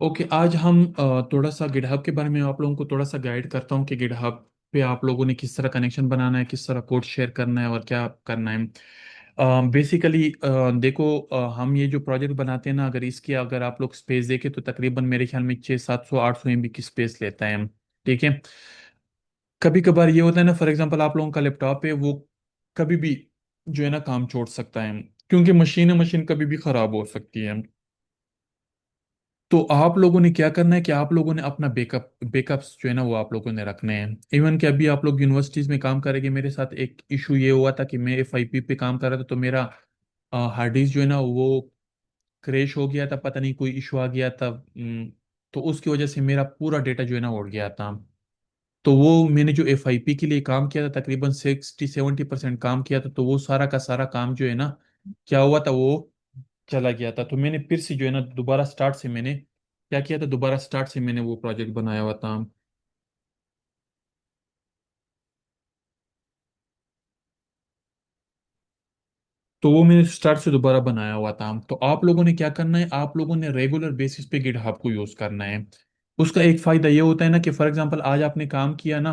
Okay, आज हम थोड़ा सा गिटहब के बारे में आप लोगों को थोड़ा सा गाइड करता हूँ कि गिटहब पे आप लोगों ने किस तरह कनेक्शन बनाना है, किस तरह कोड शेयर करना है और क्या करना है। बेसिकली देखो, हम ये जो प्रोजेक्ट बनाते हैं ना, अगर आप लोग स्पेस देखें तो तकरीबन मेरे ख्याल में 600 700 800 MB की स्पेस लेता है। ठीक है। कभी कभार ये होता है ना, फॉर एग्जांपल आप लोगों का लैपटॉप है, वो कभी भी जो है ना काम छोड़ सकता है, क्योंकि मशीन कभी भी खराब हो सकती है। तो आप लोगों ने क्या करना है कि आप लोगों ने अपना बैकअप्स जो है ना वो आप लोगों ने रखने हैं। इवन कि अभी आप लोग यूनिवर्सिटीज में काम करेंगे, मेरे साथ एक इशू ये हुआ था कि मैं FIP पे काम कर रहा था, तो मेरा हार्ड डिस्क जो है ना वो क्रैश हो गया था, पता नहीं कोई इशू आ गया था। तो उसकी वजह से मेरा पूरा डेटा जो है ना उड़ गया था। तो वो मैंने जो FIP के लिए काम किया था, तकरीबन 60 70% काम किया था, तो वो सारा का सारा काम जो है ना क्या हुआ था, वो चला गया था। तो मैंने फिर से जो है ना दोबारा स्टार्ट से मैंने क्या किया था, दोबारा स्टार्ट से मैंने वो प्रोजेक्ट बनाया हुआ था। तो वो मैंने स्टार्ट से दोबारा बनाया हुआ था। तो आप लोगों ने क्या करना है, आप लोगों ने रेगुलर बेसिस पे गिटहब को यूज करना है। उसका एक फायदा ये होता है ना कि फॉर एग्जांपल आज आपने काम किया ना,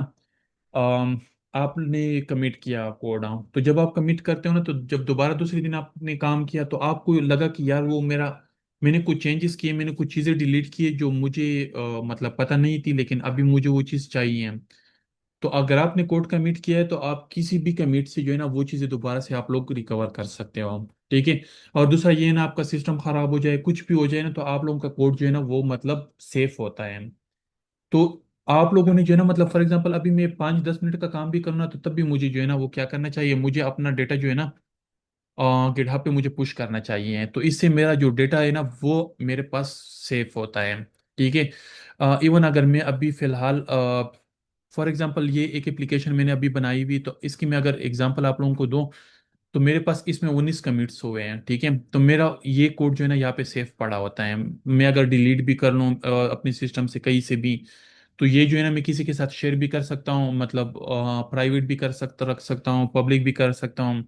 अम, आपने कमिट किया कोड डाउन, तो जब आप कमिट करते हो ना, तो जब दोबारा दूसरे दिन आपने काम किया तो आपको लगा कि यार वो मेरा, मैंने कुछ चेंजेस किए, मैंने कुछ चीज़ें डिलीट किए जो मुझे मतलब पता नहीं थी, लेकिन अभी मुझे वो चीज़ चाहिए। तो अगर आपने कोड कमिट किया है तो आप किसी भी कमिट से जो है ना वो चीज़ें दोबारा से आप लोग रिकवर कर सकते हो। ठीक है। और दूसरा ये है ना, आपका सिस्टम खराब हो जाए, कुछ भी हो जाए ना, तो आप लोगों का कोड जो है ना वो मतलब सेफ होता है। तो आप लोगों ने जो है ना, मतलब फॉर एग्जांपल अभी मैं 5 10 मिनट का काम भी करना, तो तब भी मुझे जो है ना वो क्या करना चाहिए, मुझे अपना डेटा जो है ना गिटहब पे मुझे पुश करना चाहिए। तो इससे मेरा जो डेटा है ना वो मेरे पास सेफ होता है। ठीक है। इवन अगर मैं अभी फिलहाल फॉर एग्जांपल ये एक एप्लीकेशन मैंने अभी बनाई हुई, तो इसकी मैं अगर एग्जांपल आप लोगों को दूं, तो मेरे पास इसमें 19 कमिट्स हुए हैं। ठीक है। तो मेरा ये कोड जो है ना यहाँ पे सेफ पड़ा होता है। मैं अगर डिलीट भी कर लूँ अपने सिस्टम से कहीं से भी, तो ये जो है ना मैं किसी के साथ शेयर भी कर सकता हूँ, मतलब प्राइवेट भी कर सकता रख सकता हूँ, पब्लिक भी कर सकता हूँ।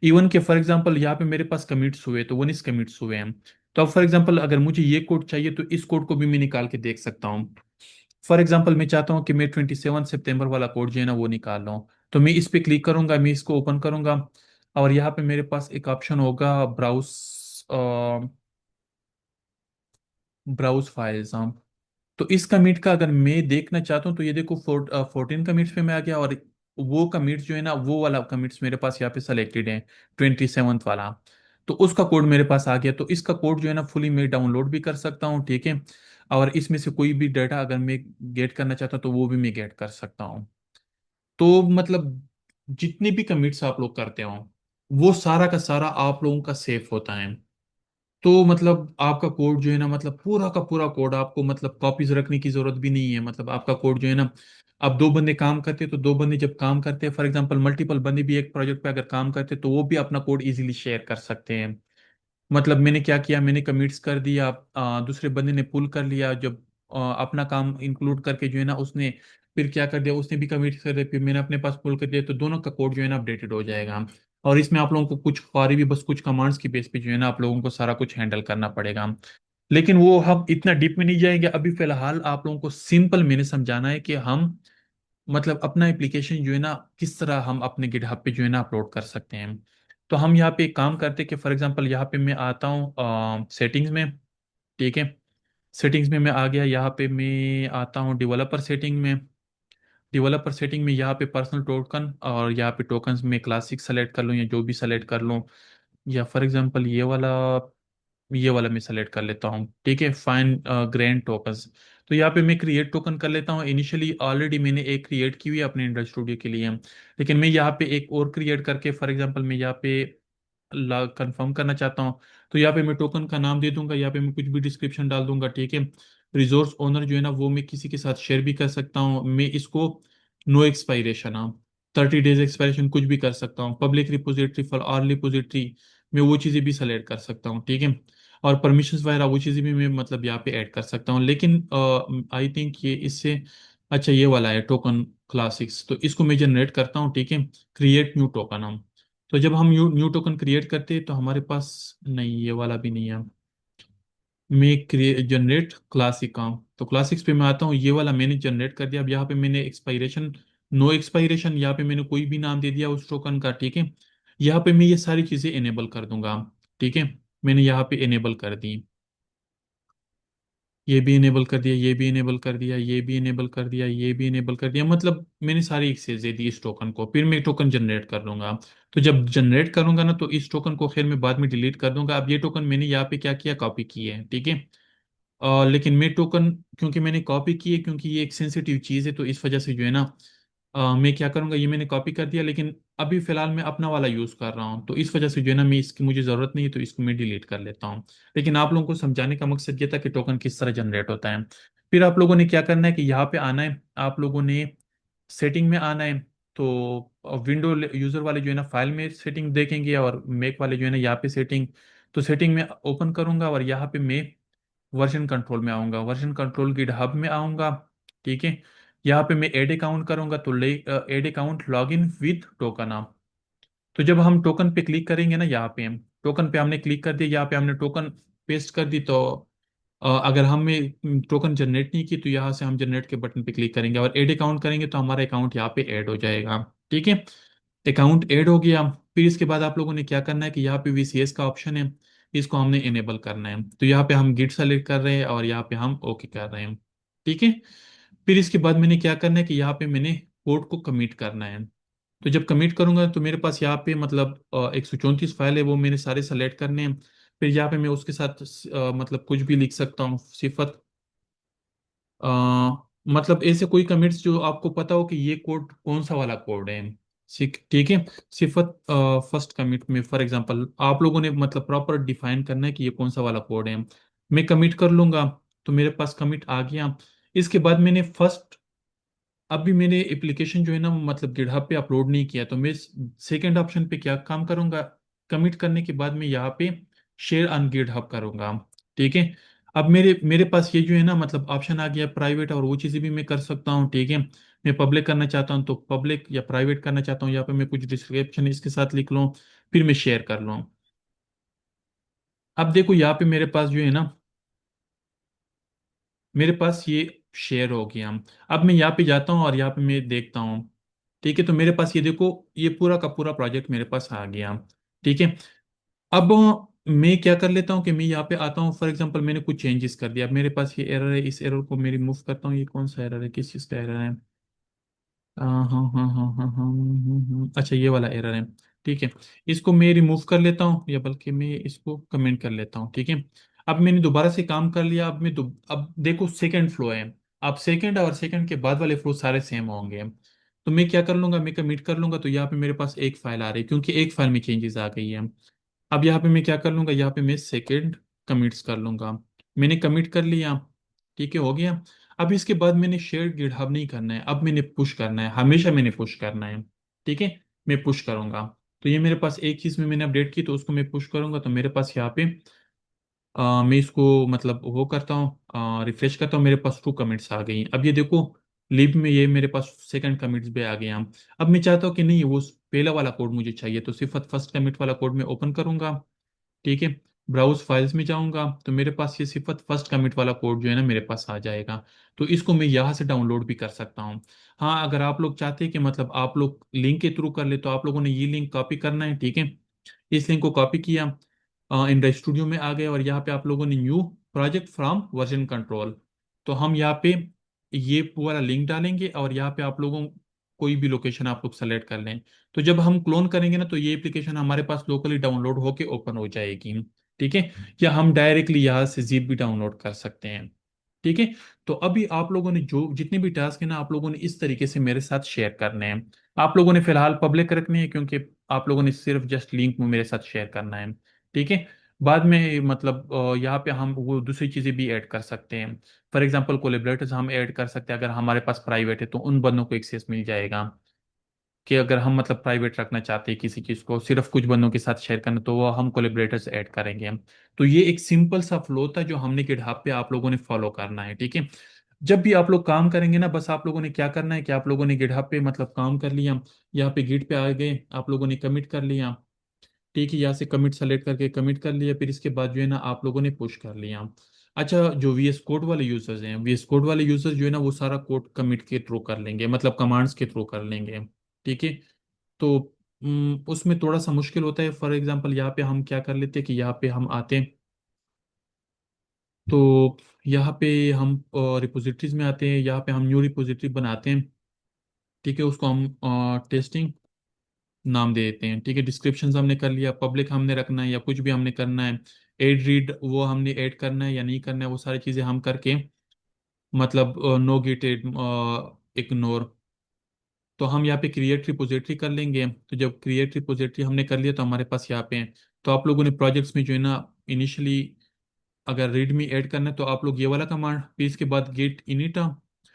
इवन के फॉर एग्जांपल यहाँ पे मेरे पास कमिट्स हुए तो 19 कमिट्स हुए हैं। तो अब फॉर एग्जांपल अगर मुझे ये कोड चाहिए तो इस कोड को भी मैं निकाल के देख सकता हूँ। फॉर एग्जांपल मैं चाहता हूँ कि मैं 27 सितंबर वाला कोड जो है ना वो निकाल रहा हूँ, तो मैं इस पे क्लिक करूंगा, मैं इसको ओपन करूंगा, और यहाँ पे मेरे पास एक ऑप्शन होगा ब्राउज, ब्राउज फाइल्स। हाँ। तो इस कमिट का अगर मैं देखना चाहता हूँ तो ये देखो 14 कमिट्स पे मैं आ गया, और वो कमिट्स जो है ना वो वाला कमिट्स मेरे पास यहाँ पे सेलेक्टेड है, 27th वाला। तो उसका कोड मेरे पास आ गया, तो इसका कोड जो है ना फुली मैं डाउनलोड भी कर सकता हूँ। ठीक है। और इसमें से कोई भी डाटा अगर मैं गेट करना चाहता हूँ तो वो भी मैं गेट कर सकता हूँ। तो मतलब जितने भी कमिट्स आप लोग करते हो, वो सारा का सारा आप लोगों का सेफ होता है। तो मतलब आपका कोड जो है ना, मतलब पूरा का पूरा कोड आपको मतलब कॉपीज रखने की जरूरत भी नहीं है। मतलब आपका कोड जो है ना, अब दो बंदे काम करते हैं तो दो बंदे जब काम करते हैं, फॉर एग्जांपल मल्टीपल बंदे भी एक प्रोजेक्ट पे अगर काम करते हैं, तो वो भी अपना कोड इजीली शेयर कर सकते हैं। मतलब मैंने क्या किया, मैंने कमिट्स कर दिया, दूसरे बंदे ने पुल कर लिया, जब अपना काम इंक्लूड करके जो है ना उसने फिर क्या कर दिया, उसने भी कमिट कर दिया, फिर मैंने अपने पास पुल कर दिया, तो दोनों का कोड जो है ना अपडेटेड हो जाएगा। और इसमें आप लोगों को कुछ और भी बस कुछ कमांड्स की बेस पे जो है ना आप लोगों को सारा कुछ हैंडल करना पड़ेगा। लेकिन वो हम इतना डीप में नहीं जाएंगे अभी, फिलहाल आप लोगों को सिंपल मैंने समझाना है कि हम मतलब अपना एप्लीकेशन जो है ना किस तरह हम अपने गिटहब पे जो है ना अपलोड कर सकते हैं। तो हम यहाँ पे एक काम करते हैं कि फॉर एग्जांपल यहाँ पे मैं आता हूँ सेटिंग्स में। ठीक है। सेटिंग्स में मैं आ गया, यहाँ पे मैं आता हूँ डेवलपर सेटिंग में। डेवलपर सेटिंग में यहाँ पे पर्सनल टोकन, और यहाँ पे टोकन्स में क्लासिक सेलेक्ट कर लूँ या जो भी सेलेक्ट कर लूँ, या फॉर एग्जांपल ये वाला मैं सेलेक्ट कर लेता हूँ। ठीक है। Fine grained tokens. तो यहाँ पे मैं क्रिएट टोकन कर लेता हूँ। इनिशियली ऑलरेडी मैंने एक क्रिएट की हुई है अपने इंडस्ट्री स्टूडियो के लिए, लेकिन मैं यहाँ पे एक और क्रिएट करके फॉर एग्जांपल मैं यहाँ पे कंफर्म करना चाहता हूँ, तो यहाँ पे मैं टोकन का नाम दे दूंगा, यहाँ पे मैं कुछ भी डिस्क्रिप्शन डाल दूंगा। ठीक है। रिसोर्स ओनर जो है ना वो मैं किसी के साथ शेयर भी कर सकता हूँ, मैं इसको नो एक्सपायरेशन, हाँ 30 डेज एक्सपायरेशन कुछ भी कर सकता हूँ। Public repository for all repository, मैं वो चीज़ें भी सेलेक्ट कर सकता हूँ। ठीक है। और परमिशंस वगैरह वो चीज़ें भी मैं मतलब यहाँ पे ऐड कर सकता हूँ, लेकिन आई थिंक ये इससे अच्छा ये वाला है टोकन क्लासिक्स, तो इसको मैं जनरेट करता हूँ। ठीक है। क्रिएट न्यू टोकन हम, तो जब हम न्यू न्यू टोकन क्रिएट करते हैं तो हमारे पास नहीं, ये वाला भी नहीं है। मैं क्रिएट जनरेट क्लासिक का, तो क्लासिक्स पे मैं आता हूँ, ये वाला मैंने जनरेट कर दिया। अब यहाँ पे मैंने एक्सपायरेशन, नो एक्सपायरेशन, यहाँ पे मैंने कोई भी नाम दे दिया उस टोकन का, ठीक है। यहाँ पे मैं ये सारी चीज़ें इनेबल कर दूंगा, ठीक है। मैंने यहाँ पे इनेबल कर दी, ये भी इनेबल कर दिया, ये भी इनेबल कर दिया, ये भी इनेबल कर दिया, ये भी इनेबल कर दिया, मतलब मैंने सारी एक्सेस दे दी इस टोकन को। फिर मैं टोकन जनरेट कर लूंगा। तो जब जनरेट करूंगा ना, तो इस टोकन को खैर मैं बाद में डिलीट कर दूंगा। अब ये टोकन मैंने यहाँ पे क्या किया, कॉपी की है, ठीक है। लेकिन मैं टोकन, क्योंकि मैंने कॉपी की है, क्योंकि ये एक सेंसिटिव चीज़ है, तो इस वजह से जो है ना, मैं क्या करूंगा, ये मैंने कॉपी कर दिया, लेकिन अभी फिलहाल मैं अपना वाला यूज़ कर रहा हूँ, तो इस वजह से जो है ना, मैं इसकी मुझे ज़रूरत नहीं है, तो इसको मैं डिलीट कर लेता हूँ। लेकिन आप लोगों को समझाने का मकसद ये था कि टोकन किस तरह जनरेट होता है। फिर आप लोगों ने क्या करना है कि यहाँ पे आना है, आप लोगों ने सेटिंग में आना है। तो विंडो यूज़र वाले जो है ना, फाइल में सेटिंग देखेंगे, और मैक वाले जो है ना, यहाँ पे सेटिंग। तो सेटिंग में ओपन करूंगा, और यहाँ पे मैं वर्जन कंट्रोल में आऊंगा, वर्जन कंट्रोल गिटहब में आऊंगा, ठीक है। यहाँ पे मैं ऐड अकाउंट करूंगा, तो ले add account login with token आप। तो जब हम टोकन पे क्लिक करेंगे ना, यहाँ पे हम टोकन पे हमने क्लिक कर दिया, यहाँ पे हमने टोकन पेस्ट कर दी, तो अगर हमें टोकन जनरेट नहीं की, तो यहाँ से हम जनरेट के बटन पे क्लिक करेंगे और ऐड अकाउंट करेंगे, तो हमारा अकाउंट यहाँ पे ऐड हो जाएगा, ठीक है। अकाउंट ऐड हो गया। फिर इसके बाद आप लोगों ने क्या करना है कि यहाँ पे वीसीएस का ऑप्शन है, इसको हमने इनेबल करना है। तो यहाँ पे हम गिट सेलेक्ट कर रहे हैं, और यहाँ पे हम ओके कर रहे हैं, ठीक है। फिर इसके बाद मैंने क्या करना है कि यहाँ पे मैंने कोड को कमिट करना है। तो जब कमिट करूंगा, तो मेरे पास यहाँ पे मतलब 134 फाइल है, वो मैंने सारे सेलेक्ट करने हैं। फिर यहाँ पे मैं उसके साथ मतलब कुछ भी लिख सकता हूँ, सिफत अ, मतलब ऐसे कोई कमिट्स जो आपको पता हो कि ये कोड कौन सा वाला कोड है, ठीक है। सिफत फर्स्ट कमिट में फॉर एग्जांपल आप लोगों ने मतलब प्रॉपर डिफाइन करना है कि ये कौन सा वाला कोड है। मैं कमिट कर लूंगा, तो मेरे पास कमिट आ गया। इसके बाद मैंने फर्स्ट, अभी मैंने एप्लीकेशन जो है ना, मतलब गिटहब पे अपलोड नहीं किया, तो मैं सेकंड ऑप्शन पे क्या काम करूंगा, कमिट करने के बाद मैं यहाँ पे शेयर ऑन गिटहब करूंगा, ठीक है। अब मेरे मेरे पास ये जो है ना, मतलब ऑप्शन आ गया प्राइवेट, और वो चीज़ें भी मैं कर सकता हूँ, ठीक है। मैं पब्लिक करना चाहता हूँ तो पब्लिक, या प्राइवेट करना चाहता हूँ यहाँ पे मैं कुछ डिस्क्रिप्शन इसके साथ लिख लूँ, फिर मैं शेयर कर लूँ। अब देखो यहाँ पे मेरे पास जो है ना, मेरे पास ये शेयर हो गया। अब मैं यहाँ पे जाता हूँ और यहाँ पे मैं देखता हूँ, ठीक है। तो मेरे पास ये देखो, ये पूरा का पूरा प्रोजेक्ट मेरे पास आ गया, ठीक है। अब मैं क्या कर लेता हूँ कि मैं यहाँ पे आता हूँ, फॉर एग्जांपल मैंने कुछ चेंजेस कर दिया, अब मेरे पास ये एरर है, इस एरर को मैं रिमूव करता हूँ। ये कौन सा एरर है, किस चीज़ का एरर है? हाँ हाँ हाँ हाँ हाँ हाँ अच्छा, ये वाला एरर है, ठीक है। इसको मैं रिमूव कर लेता हूँ, या बल्कि मैं इसको कमेंट कर लेता हूँ, ठीक है। अब मैंने दोबारा से काम कर लिया। अब अब देखो सेकंड फ्लो है। अब सेकंड और सेकंड के बाद वाले फ्लो सारे सेम होंगे। तो मैं क्या कर लूंगा, मैं कमिट कर लूंगा, तो यहाँ पे मेरे पास एक फाइल आ रही है, क्योंकि एक फाइल में चेंजेस आ गई है। अब यहाँ पे मैं क्या कर लूंगा, यहाँ पे मैं सेकंड कमिट्स कर लूंगा। मैंने कमिट कर लिया, ठीक है, हो गया। अब इसके बाद मैंने शेयर गिटहब नहीं करना है, अब मैंने पुश करना है, हमेशा मैंने पुश करना है, ठीक है। मैं पुश करूंगा, तो ये मेरे पास एक चीज में मैंने अपडेट की, तो उसको मैं पुश करूंगा, तो मेरे पास यहाँ पे मैं इसको मतलब वो करता हूँ, रिफ्रेश करता हूँ, मेरे पास 2 कमिट्स आ गई। अब ये देखो, लिब में ये मेरे पास सेकंड कमिट्स भी आ गए हैं। अब मैं चाहता हूँ कि नहीं, वो पहला वाला कोड मुझे चाहिए, तो सिर्फ फर्स्ट कमिट वाला कोड मैं ओपन करूंगा, ठीक है। ब्राउज फाइल्स में जाऊंगा, तो मेरे पास ये सिर्फ फर्स्ट कमिट वाला कोड जो है ना, मेरे पास आ जाएगा। तो इसको मैं यहाँ से डाउनलोड भी कर सकता हूँ। हाँ, अगर आप लोग चाहते हैं कि मतलब आप लोग लिंक के थ्रू कर ले, तो आप लोगों ने ये लिंक कॉपी करना है, ठीक है। इस लिंक को कॉपी किया, इंड स्टूडियो में आ गए, और यहाँ पे आप लोगों ने new project from version control, तो हम यहाँ पे ये वाला लिंक डालेंगे, और यहाँ पे आप लोगों कोई भी लोकेशन आप लोग सेलेक्ट कर लें। तो जब हम क्लोन करेंगे ना, तो ये एप्लीकेशन हमारे पास लोकली डाउनलोड होके ओपन हो जाएगी, ठीक है। या हम डायरेक्टली यहाँ से जिप भी डाउनलोड कर सकते हैं, ठीक है। तो अभी आप लोगों ने जो जितने भी टास्क है ना, आप लोगों ने इस तरीके से मेरे साथ शेयर करने हैं। आप लोगों ने फिलहाल पब्लिक रखने हैं, क्योंकि आप लोगों ने सिर्फ जस्ट लिंक में मेरे साथ शेयर करना है, ठीक है। बाद में मतलब यहाँ पे हम वो दूसरी चीज़ें भी ऐड कर सकते हैं। फॉर एग्जांपल कोलेबरेटर्स हम ऐड कर सकते हैं, अगर हमारे पास प्राइवेट है, तो उन बंदों को एक्सेस मिल जाएगा। कि अगर हम मतलब प्राइवेट रखना चाहते हैं किसी चीज़ को, सिर्फ कुछ बंदों के साथ शेयर करना, तो वो हम कोलेबरेटर्स ऐड करेंगे हम। तो ये एक सिंपल सा फ्लो था जो हमने गिटहब पे आप लोगों ने फॉलो करना है, ठीक है। जब भी आप लोग काम करेंगे ना, बस आप लोगों ने क्या करना है कि आप लोगों ने गिटहब पे मतलब काम कर लिया, यहाँ पे गिट पे आ गए, आप लोगों ने कमिट कर लिया, ठीक है, यहाँ से कमिट सेलेक्ट करके कमिट कर लिया, फिर इसके बाद जो है ना आप लोगों ने पुश कर लिया। अच्छा, जो वी एस कोड वाले यूजर्स हैं, वी एस कोड वाले यूजर्स जो है ना वो सारा कोड कमिट के थ्रू कर लेंगे, मतलब कमांड्स के थ्रू कर लेंगे। ठीक है। तो उसमें थोड़ा सा मुश्किल होता है। फॉर एग्जांपल यहाँ पे हम क्या कर लेते हैं कि यहाँ पे हम आते हैं, तो यहाँ पे हम रिपोजिटरीज में आते हैं, यहाँ पे हम न्यू रिपोजिटरी बनाते हैं। ठीक है, उसको हम टेस्टिंग नाम दे देते हैं। ठीक है, डिस्क्रिप्शन हमने कर लिया, पब्लिक हमने रखना है या कुछ भी हमने करना है, एड रीड वो हमने ऐड करना है या नहीं करना है, वो सारी चीज़ें हम करके, मतलब नो गेट एड इग्नोर। तो हम यहाँ पे क्रिएट रिपोजिटरी कर लेंगे। तो जब क्रिएट रिपोजिटरी हमने कर लिया तो हमारे पास यहाँ पे है। तो आप लोगों ने प्रोजेक्ट्स में जो है ना इनिशियली अगर रीडमी ऐड करना है तो आप लोग ये वाला कमांड, फिर इसके बाद गेट इनिट।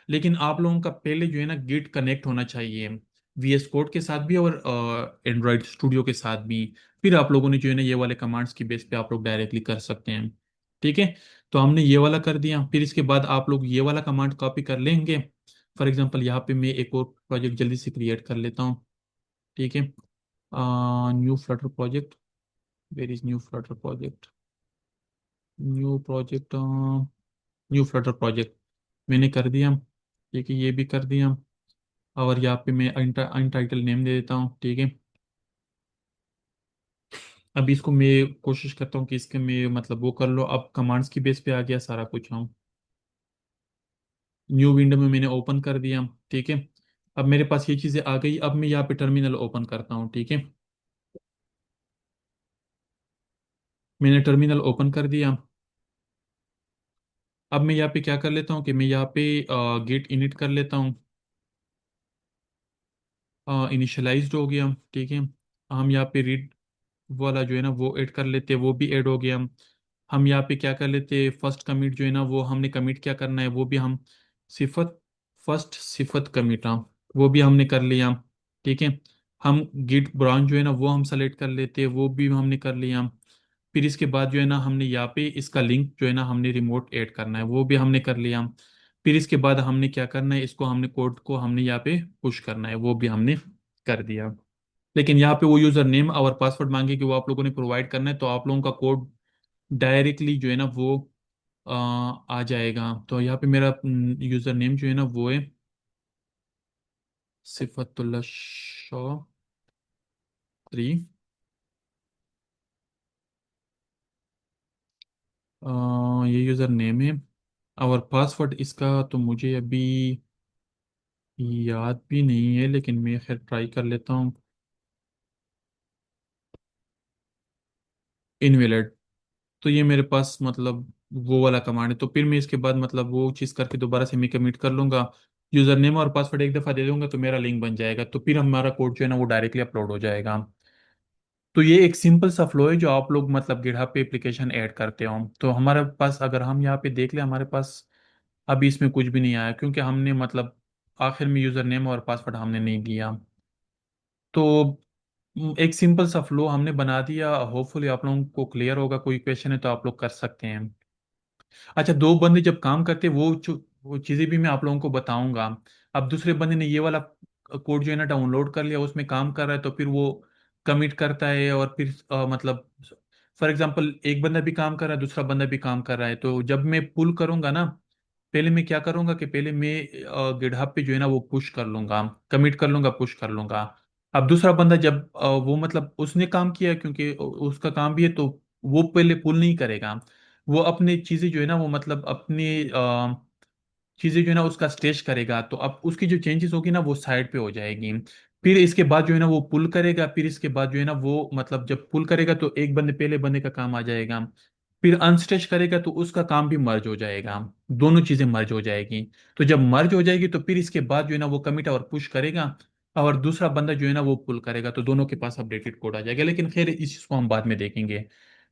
लेकिन आप लोगों का पहले जो है ना गेट कनेक्ट होना चाहिए वी एस कोड के साथ भी और एंड्रॉयड स्टूडियो के साथ भी। फिर आप लोगों ने जो है ना ये वाले कमांड्स की बेस पे आप लोग डायरेक्टली कर सकते हैं। ठीक है। तो हमने ये वाला कर दिया, फिर इसके बाद आप लोग ये वाला कमांड कॉपी कर लेंगे। फॉर एग्जांपल यहाँ पे मैं एक और प्रोजेक्ट जल्दी से क्रिएट कर लेता हूँ। ठीक है। New Flutter project, where is new Flutter project, new project, new Flutter project मैंने कर दिया। ठीक है, ये भी कर दिया। और यहाँ पे मैं अनटाइटल नेम दे देता हूँ। ठीक है। अभी इसको मैं कोशिश करता हूँ कि इसके मैं मतलब वो कर लो। अब कमांड्स की बेस पे आ गया सारा कुछ। हाँ, न्यू विंडो में मैंने ओपन कर दिया। ठीक है। अब मेरे पास ये चीज़ें आ गई, अब मैं यहाँ पे टर्मिनल ओपन करता हूँ। ठीक है, मैंने टर्मिनल ओपन कर दिया। अब मैं यहाँ पे क्या कर लेता हूँ कि मैं यहाँ पे गेट इनिट कर लेता हूँ। इनिशियलाइज्ड हो गया। ठीक है। हम यहाँ पे रीड वाला जो है ना वो ऐड कर लेते, वो भी ऐड हो गया। हम यहाँ पे क्या कर लेते, फर्स्ट कमिट जो है ना वो हमने कमिट क्या करना है वो भी हम सिफत, फर्स्ट सिफत कमिट, हाँ, वो भी हमने कर लिया। ठीक है। हम गिट ब्रांच जो है ना वो हम सेलेक्ट कर लेते, वो भी हमने कर लिया। फिर इसके बाद जो है ना हमने यहाँ पे इसका लिंक जो है ना हमने रिमोट ऐड करना है, वो भी हमने कर लिया। फिर इसके बाद हमने क्या करना है, इसको हमने कोड को हमने यहाँ पे पुश करना है, वो भी हमने कर दिया। लेकिन यहाँ पे वो यूजर नेम और पासवर्ड मांगे कि वो आप लोगों ने प्रोवाइड करना है, तो आप लोगों का कोड डायरेक्टली जो है ना वो आ जाएगा। तो यहाँ पे मेरा यूजर नेम जो है ना वो है सिफतुल्ला शो 3। ये यूजर नेम है। और पासवर्ड इसका तो मुझे अभी याद भी नहीं है, लेकिन मैं खैर ट्राई कर लेता हूँ। इनवेलिड। तो ये मेरे पास मतलब वो वाला कमांड है, तो फिर मैं इसके बाद मतलब वो चीज़ करके दोबारा से मैं कमिट कर लूंगा। यूजर नेम और पासवर्ड एक दफ़ा दे दूंगा तो मेरा लिंक बन जाएगा, तो फिर हमारा कोड जो है ना वो डायरेक्टली अपलोड हो जाएगा। तो ये एक सिंपल सा फ्लो है जो आप लोग मतलब गिटहब पे एप्लीकेशन ऐड करते हो। तो हमारे पास अगर हम यहाँ पे देख लें, हमारे पास अभी इसमें कुछ भी नहीं आया क्योंकि हमने मतलब आखिर में यूज़र नेम और पासवर्ड हमने नहीं दिया। तो एक सिंपल सा फ्लो हमने बना दिया। होपफुली आप लोगों को क्लियर होगा। कोई क्वेश्चन है तो आप लोग कर सकते हैं। अच्छा, दो बंदे जब काम करते हैं वो चीज़ें भी मैं आप लोगों को बताऊंगा। अब दूसरे बंदे ने ये वाला कोड जो है ना डाउनलोड कर लिया, उसमें काम कर रहा है, तो फिर वो कमिट करता है और फिर मतलब फॉर एग्जांपल एक बंदा भी काम कर रहा है, दूसरा बंदा भी काम कर रहा है, तो जब मैं पुल करूंगा ना, पहले मैं क्या करूंगा कि पहले मैं गिटहब पे जो है ना वो पुश कर लूंगा, कमिट कर लूंगा, पुश कर लूंगा। अब दूसरा बंदा जब वो मतलब उसने काम किया क्योंकि उसका काम भी है, तो वो पहले पुल नहीं करेगा। वो अपनी चीजें जो है ना वो मतलब अपनी चीजें जो है ना उसका स्टेच करेगा, तो अब उसकी जो चेंजेस होगी ना वो साइड पे हो जाएगी। फिर इसके बाद जो है ना वो पुल करेगा, फिर इसके बाद जो है ना वो मतलब जब पुल करेगा तो एक बंदे पहले बंदे का काम आ जाएगा। फिर अनस्टेच करेगा तो उसका काम भी मर्ज हो जाएगा, दोनों चीजें मर्ज हो जाएगी। तो जब मर्ज हो जाएगी तो फिर इसके बाद जो है ना वो कमिट और पुश करेगा, और दूसरा बंदा जो है ना वो पुल करेगा, तो दोनों के पास अपडेटेड कोड आ जाएगा। लेकिन खैर इस चीज को हम बाद में देखेंगे।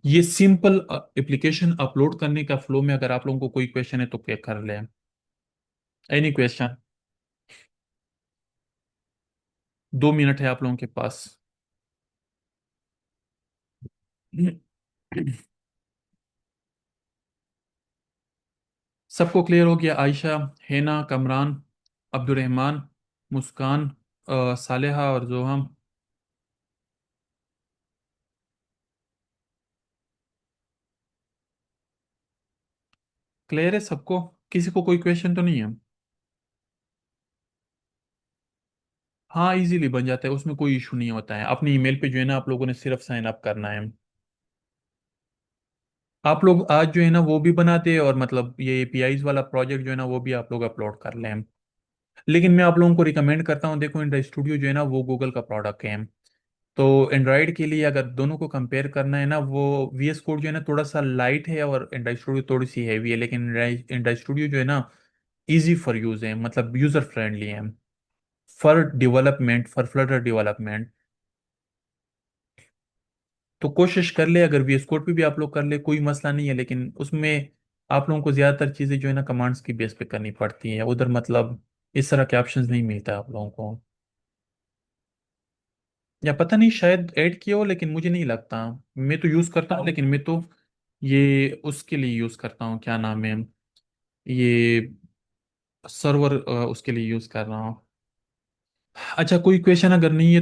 ये सिंपल एप्लीकेशन अपलोड करने का फ्लो में अगर आप लोगों को कोई क्वेश्चन है तो क्या कर लें। Any question. 2 मिनट है आप लोगों के पास। सबको क्लियर हो गया? आयशा, हेना, कमरान, अब्दुलरहमान, मुस्कान, सालेहा और जोहम। क्लियर है सबको? किसी को कोई क्वेश्चन तो नहीं है? हाँ, इजीली बन जाता है, उसमें कोई इशू नहीं होता है। अपनी ईमेल पे जो है ना आप लोगों ने सिर्फ साइन अप करना है। आप लोग आज जो है ना वो भी बनाते हैं, और मतलब ये एपीआईज वाला प्रोजेक्ट जो है ना वो भी आप लोग अपलोड कर लें। लेकिन मैं आप लोगों को रिकमेंड करता हूँ, देखो एंड्रॉइड स्टूडियो जो है ना वो गूगल का प्रोडक्ट है। तो एंड्रॉयड के लिए अगर दोनों को कंपेयर करना है ना, वो वीएस कोड जो है ना थोड़ा सा लाइट है और एंड्रॉइड स्टूडियो थोड़ी सी हैवी है, लेकिन एंड्रॉइड स्टूडियो जो है ना इजी फॉर यूज है, मतलब यूजर फ्रेंडली है फॉर फ्लटर डेवलपमेंट। तो कोशिश कर ले, अगर वीएस कोड पे भी आप लोग कर ले कोई मसला नहीं है, लेकिन उसमें आप लोगों को ज्यादातर चीजें जो है ना कमांड्स की बेस पे करनी पड़ती है, उधर मतलब इस तरह के ऑप्शंस नहीं मिलता आप लोगों को। या पता नहीं, शायद ऐड किया हो, लेकिन मुझे नहीं लगता। मैं तो यूज करता हूँ, लेकिन मैं तो ये उसके लिए यूज करता हूँ, क्या नाम है, ये सर्वर उसके लिए यूज कर रहा हूँ। अच्छा, कोई क्वेश्चन अगर नहीं है